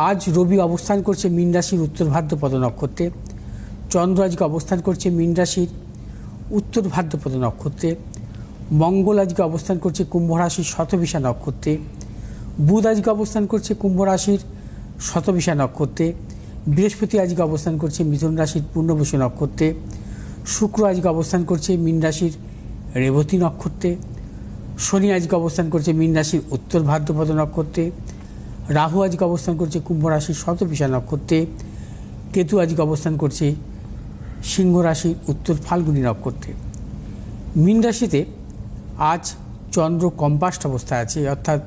আজ রবি অবস্থান করছে মীন রাশির উত্তর ভাদ্রপদ নক্ষত্রে। চন্দ্র আজকে অবস্থান করছে মীন রাশির উত্তর ভাদ্রপদ নক্ষত্রে। মঙ্গল আজকে অবস্থান করছে কুম্ভ রাশির শতবিশা নক্ষত্রে। বুধ আজকে অবস্থান করছে কুম্ভ রাশির শতবিশা নক্ষত্রে। বৃহস্পতি আজকে অবস্থান করছে মিথুন রাশির পূর্ণবসু নক্ষত্রে। শুক্র আজকে অবস্থান করছে মীন রাশির রেবতী নক্ষত্রে। শনি আজকে অবস্থান করছে মীন রাশির উত্তর ভাদ্রপদ নক্ষত্রে। রাহু আজকে অবস্থান করছে কুম্ভ রাশির শতবিশা নক্ষত্রে। কেতু আজকে অবস্থান করছে সিংহ রাশির উত্তর ফাল্গুনী নক্ষত্রে। মীন রাশিতে আজ চন্দ্র কম্পাস্ট অবস্থায় আছে, অর্থাৎ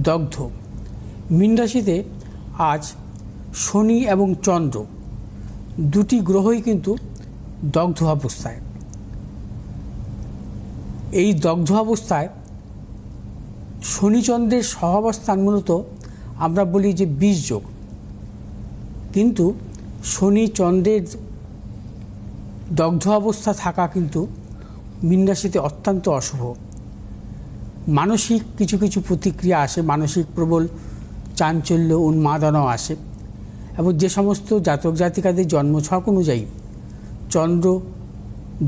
দগ্ধ। মীন রাশিতে আজ শনি এবং চন্দ্র দুটি গ্রহই কিন্তু দগ্ধ অবস্থায়। এই দগ্ধ অবস্থায় শনিচন্দ্রের সহাবস্থান মূলত আমরা বলি যে বিষ যোগ, কিন্তু শনি চন্দ্রের দগ্ধ অবস্থা থাকা কিন্তু মীন রাশিতে অত্যন্ত অশুভ। মানসিক কিছু কিছু প্রতিক্রিয়া আসে, মানসিক প্রবল চাঞ্চল্য উন্মাদনাও আসে। এবং যে সমস্ত জাতক জাতিকাদের জন্মছক অনুযায়ী চন্দ্র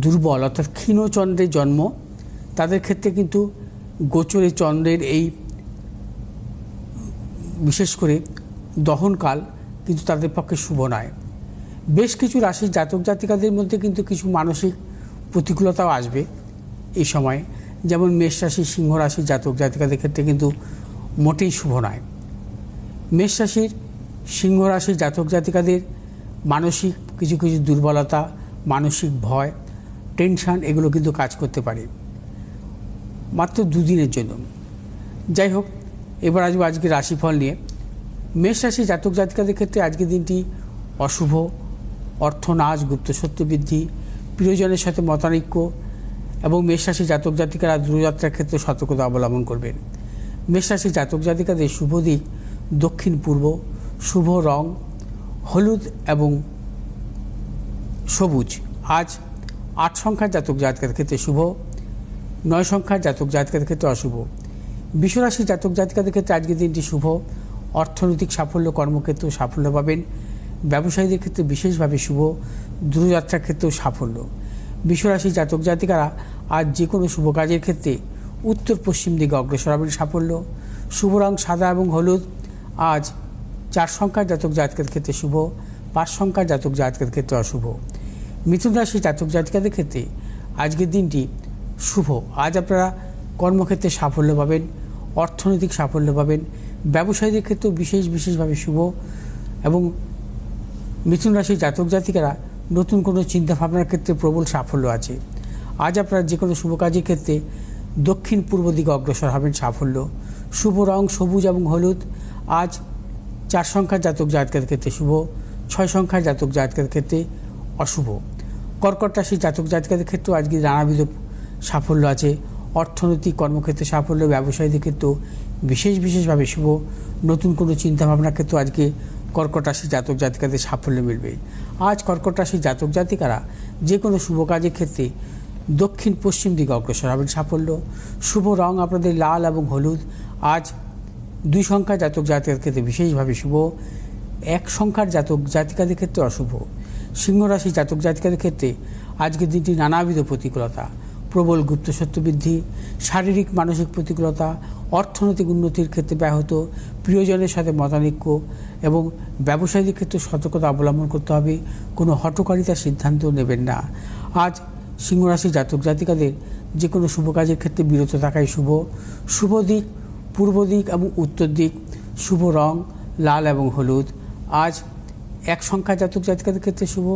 দুর্বল, অর্থাৎ ক্ষীণ চন্দ্রের জন্ম, তাদের ক্ষেত্রে কিন্তু গোচরে চন্দ্রের এই বিশেষ করে দহনকাল কিন্তু তাদের পক্ষে শুভ নয়। বেশ কিছু রাশির জাতক জাতিকাদের মধ্যে কিন্তু কিছু মানসিক প্রতিকূলতাও আসবে এই সময়, যেমন মেষ রাশি সিংহ রাশির জাতক জাতিকাদের ক্ষেত্রে কিন্তু মোটেই শুভ নয়। মেষ রাশির সিংহ রাশির জাতক জাতিকাদের মানসিক কিছু কিছু দুর্বলতা, মানসিক ভয়, টেনশান এগুলো কিন্তু কাজ করতে পারে মাত্র দুদিনের জন্য। যাই হোক, এবার আসবো আজকে রাশিফল নিয়ে। মেষ রাশি জাতক জাতিকাদের ক্ষেত্রে আজকের দিনটি অশুভ। অর্থনাশ, গুপ্তসত্য বৃদ্ধি, প্রিয়জনের সাথে মতানৈক্য এবং মেষ রাশি জাতক জাতিকারা দূরযাত্রার ক্ষেত্রে সতর্কতা অবলম্বন করবেন। মেষ রাশি জাতক জাতিকাদের শুভ দিক দক্ষিণ পূর্ব। শুভ রং হলুদ এবং সবুজ। আজ 8 সংখ্যার জাতক জাতিকাদের ক্ষেত্রে শুভ, 9 সংখ্যার জাতক জাতিকাদের ক্ষেত্রে অশুভ। বিশ্বরাশি জাতক জাতিকাদের ক্ষেত্রে আজকের দিনটি শুভ। অর্থনৈতিক সাফল্য, কর্মক্ষেত্রেও সাফল্য পাবেন। ব্যবসায়ীদের ক্ষেত্রে বিশেষভাবে শুভ, দূরযাত্রার ক্ষেত্রেও সাফল্য। বিশ্বরাশি জাতক জাতিকারা আজ যে কোনো শুভ কাজের ক্ষেত্রে উত্তর পশ্চিম দিকে অগ্রসর হবেন, সাফল্য। শুভ রং সাদা এবং হলুদ। আজ 4 সংখ্যার জাতক জাতিকাদের ক্ষেত্রে শুভ, 5 সংখ্যার জাতক জাতিকাদের ক্ষেত্রে অশুভ। মিথুন রাশি জাতক জাতিকাদের ক্ষেত্রে আজকের দিনটি শুভ। আজ আপনারা কর্মক্ষেত্রে সাফল্য পাবেন, অর্থনৈতিক সাফল্য পাবেন। ব্যবসায়ীদের ক্ষেত্রেও বিশেষভাবে শুভ। এবং মিথুন রাশির জাতক জাতিকারা নতুন কোনো চিন্তাভাবনার ক্ষেত্রে প্রবল সাফল্য আছে। আজ আপনারা যে কোনো শুভ কাজের ক্ষেত্রে দক্ষিণ পূর্ব দিকে অগ্রসর হবেন, সাফল্য। শুভ রং সবুজ এবং হলুদ। আজ 4 সংখ্যার জাতক জাতিকাদের ক্ষেত্রে শুভ, 6 সংখ্যার জাতক জাতিকাদের ক্ষেত্রে অশুভ। কর্কট রাশির জাতক জাতিকাদের ক্ষেত্রেও আজকে নানাবিধ সাফল্য আছে। অর্থনৈতিক কর্মক্ষেত্রে সাফল্য, ব্যবসায়ীদের ক্ষেত্রেও বিশেষভাবে শুভ। নতুন কোনো চিন্তাভাবনার ক্ষেত্রেও আজকে কর্কট রাশির জাতক জাতিকাদের সাফল্য মিলবে। আজ কর্কট রাশির জাতক জাতিকারা যে কোনো শুভ কাজের ক্ষেত্রে দক্ষিণ পশ্চিম দিকে অগ্রসর হবেন, সাফল্য। শুভ রং আপনাদের লাল এবং হলুদ। আজ 2 সংখ্যার জাতক জাতিকাদের ক্ষেত্রে বিশেষভাবে শুভ, 1 সংখ্যার জাতক জাতিকাদের ক্ষেত্রে অশুভ। সিংহ রাশির জাতক জাতিকাদের ক্ষেত্রে আজকের দিনটি নানাবিধ প্রতিকূলতা, প্রবল গুপ্তসত্য বৃদ্ধি, শারীরিক মানসিক প্রতিকূলতা, অর্থনৈতিক উন্নতির ক্ষেত্রে ব্যাহত, প্রিয়জনের সাথে মতানৈক্য এবং ব্যবসায়ীদের ক্ষেত্রে সতর্কতা অবলম্বন করতে হবে। কোনো হঠকারিতার সিদ্ধান্ত নেবেন না। আজ সিংহ রাশির জাতক জাতিকাদের যে কোনো শুভ কাজের ক্ষেত্রে বিরত থাকাই শুভ। শুভ দিক পূর্ব দিক এবং উত্তর দিক। শুভ রং লাল এবং হলুদ। আজ 1 সংখ্যার জাতক জাতিকাদের ক্ষেত্রে শুভ,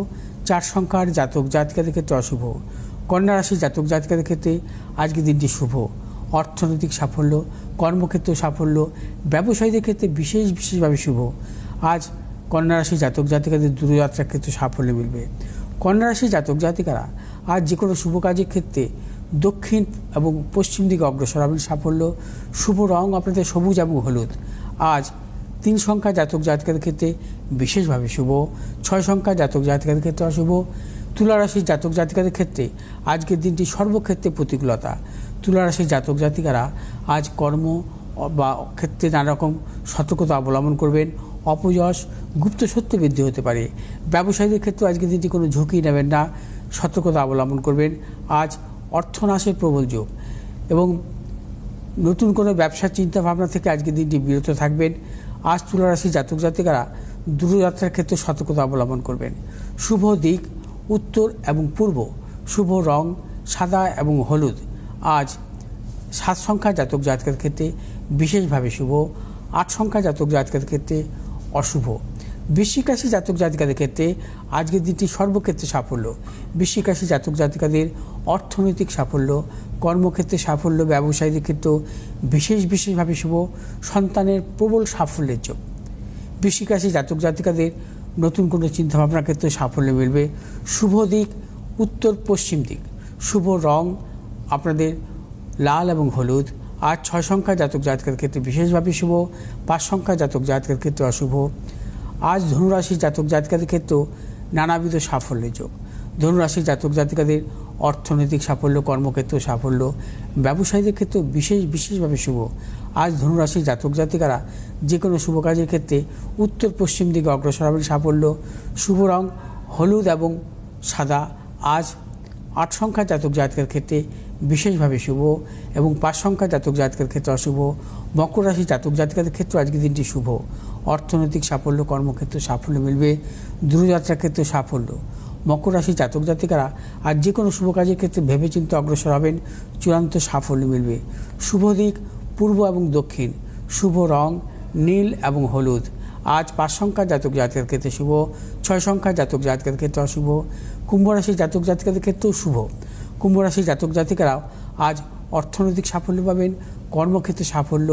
4 সংখ্যার জাতক জাতিকাদের ক্ষেত্রে অশুভ। কন্যা রাশির জাতক জাতিকাদের ক্ষেত্রে আজকের দিনটি শুভ। অর্থনৈতিক সাফল্য, কর্মক্ষেত্রে সাফল্য, ব্যবসায়ীদের ক্ষেত্রে বিশেষভাবে শুভ। আজ কন্যা রাশির জাতক জাতিকাদের দূরযাত্রার ক্ষেত্রে সাফল্য মিলবে। কন্যা রাশির জাতক জাতিকারা আজ যে কোনো শুভ কাজের ক্ষেত্রে দক্ষিণ এবং পশ্চিম দিকে অগ্রসর হবেন, সাফল্য। শুভ রং আপনাদের সবুজ এবং হলুদ। আজ 3 সংখ্যার জাতক জাতিকাদের ক্ষেত্রে বিশেষভাবে শুভ, 6 সংখ্যার জাতক জাতিকাদের ক্ষেত্রে অশুভ। তুলা রাশির জাতক জাতিকাদের ক্ষেত্রে আজকের দিনটি সর্বক্ষেত্রে প্রতিকূলতা। তুলা রাশির জাতক জাতিকারা আজ কর্ম বা ক্ষেত্রে নানা রকম সতর্কতা অবলম্বন করবেন। অপযশ, গুপ্ত সত্য বৃদ্ধি হতে পারে। ব্যবসায়ীদের ক্ষেত্রে আজকের দিনটি কোনো ঝুঁকি নেবেন না, সতর্কতা অবলম্বন করবেন। আজ অর্থনাশের প্রবল যোগ এবং নতুন কোনো ব্যবসার চিন্তাভাবনা থেকে আজকের দিনটি বিরত থাকবেন। আজ তুলা রাশি জাতক জাতিকারা দূরযাত্রার ক্ষেত্রে সতর্কতা অবলম্বন করবেন। শুভ দিক উত্তর এবং পূর্ব, শুভ রং সাদা এবং হলুদ। আজ 7 সংখ্যা জাতক জাতকের ক্ষেত্রে বিশেষভাবে শুভ, 8 সংখ্যা জাতক জাতকের ক্ষেত্রে অশুভ। বৃশ্চিক রাশি জাতক জাতিকাদের ক্ষেত্রে আজকের দিনটি সর্বক্ষেত্রে সাফল্য। বৃশ্চিক রাশি জাতক জাতিকাদের অর্থনৈতিক সাফল্য, কর্মক্ষেত্রে সাফল্য, ব্যবসায়ীদের ক্ষেত্রেও বিশেষভাবে শুভ, সন্তানের প্রবল সাফল্যের যোগ। বৃশ্চিক রাশি জাতক জাতিকাদের নতুন কোনো চিন্তাভাবনার ক্ষেত্রে সাফল্য মিলবে। শুভ দিক উত্তর পশ্চিম দিক, শুভ রং আপনাদের লাল এবং হলুদ। আজ 6 সংখ্যা জাতক জাতকের ক্ষেত্রে বিশেষভাবে শুভ, 5 সংখ্যা জাতক জাতকের ক্ষেত্রে অশুভ। আজ ধনুরাশি জাতক জাতিকাদের ক্ষেত্রেও নানাবিধ সাফল্যের যোগ। ধনুরাশি জাতক জাতিকাদের অর্থনৈতিক সাফল্য, কর্মক্ষেত্র সাফল্য, ব্যবসায়ীদের ক্ষেত্রেও বিশেষভাবে শুভ। আজ ধনুরাশি জাতক জাতিকারা যে কোনো শুভ কাজের ক্ষেত্রে উত্তর পশ্চিম দিকে অগ্রসর হবেন। সাফল্য, শুভ রং হলুদ এবং সাদা। আজ 8 সংখ্যা জাতক জাতকের ক্ষেত্রে বিশেষভাবে শুভ এবং 5 সংখ্যা জাতক জাতকের ক্ষেত্রে অশুভ। মকর রাশি জাতক জাতিকাদের ক্ষেত্রে আজকের দিনটি শুভ, অর্থনৈতিক সাফল্য, কর্মক্ষেত্রে সাফল্য মিলবে, দূরযাত্রার ক্ষেত্রে সাফল্য। মকর রাশি জাতক জাতিকারা আজ যে কোনো শুভ কাজের ক্ষেত্রে ভেবেচিন্তে অগ্রসর হবেন, চূড়ান্ত সাফল্য মিলবে। শুভ দিক পূর্ব এবং দক্ষিণ, শুভ রং নীল এবং হলুদ। আজ 5 সংখ্যা জাতক জাতকের ক্ষেত্রে শুভ, 6 সংখ্যা জাতক জাতকের ক্ষেত্রে অশুভ। কুম্ভ রাশি জাতক জাতিকাদের ক্ষেত্রেও শুভ। কুম্ভ রাশি জাতক জাতিকারাও আজ অর্থনৈতিক সাফল্য পাবেন, কর্মক্ষেত্রে সাফল্য,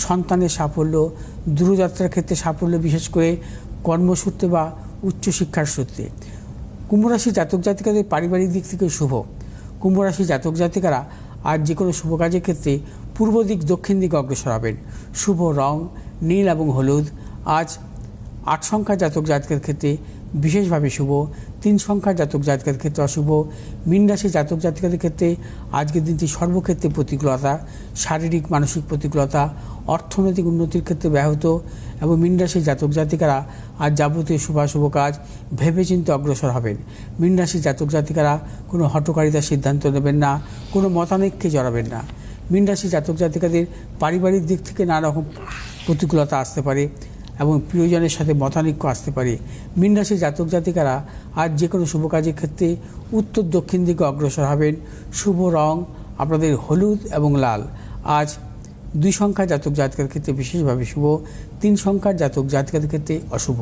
সন্তানের সাফল্য, দূরযাত্রার ক্ষেত্রে সাফল্য, বিশেষ করে কর্মসূত্রে বা উচ্চশিক্ষার সূত্রে। কুম্ভ রাশি জাতক জাতিকাদের পারিবারিক দিক থেকে শুভ। কুম্ভ রাশি জাতক জাতিকারা আজ যে কোনো শুভ কাজের ক্ষেত্রে পূর্ব দিক দক্ষিণ দিকে অগ্রসর হবেন। শুভ রং নীল এবং হলুদ। আজ 8 সংখ্যা জাতক জাতকের ক্ষেত্রে বিশেষভাবে শুভ, 3 সংখ্যা জাতক জাতকের ক্ষেত্রে অশুভ। মীন রাশি জাতক জাতিকাদের ক্ষেত্রে আজকের দিনটি সর্বক্ষেত্রে প্রতিকূলতা, শারীরিক মানসিক প্রতিকূলতা, অর্থনৈতিক উন্নতির ক্ষেত্রে ব্যাহত এবং মীন রাশি জাতক জাতিকারা আজ যাবতীয় শুভাশুভ কাজ ভেবেচিন্তে অগ্রসর হবেন। মীন রাশি জাতক জাতিকারা কোনো হঠকারিতার সিদ্ধান্ত নেবেন না, কোনো মতানৈক্যে জড়াবেন না। মীন রাশি জাতক জাতিকাদের পারিবারিক দিক থেকে নানা রকম প্রতিকূলতা আসতে পারে এবং প্রিয়জনের সাথে মতানৈক্য আসতে পারে। মীন রাশি জাতক জাতিকারা আজ যে কোনো শুভ কাজের ক্ষেত্রে উত্তর দক্ষিণ দিকে অগ্রসর হবেন। শুভ রং আপনাদের হলুদ এবং লাল। আজ 2 সংখ্যা জাতক জাতকের ক্ষেত্রে বিশেষভাবে শুভ, 3 সংখ্যার জাতক জাতিকাদের ক্ষেত্রে অশুভ।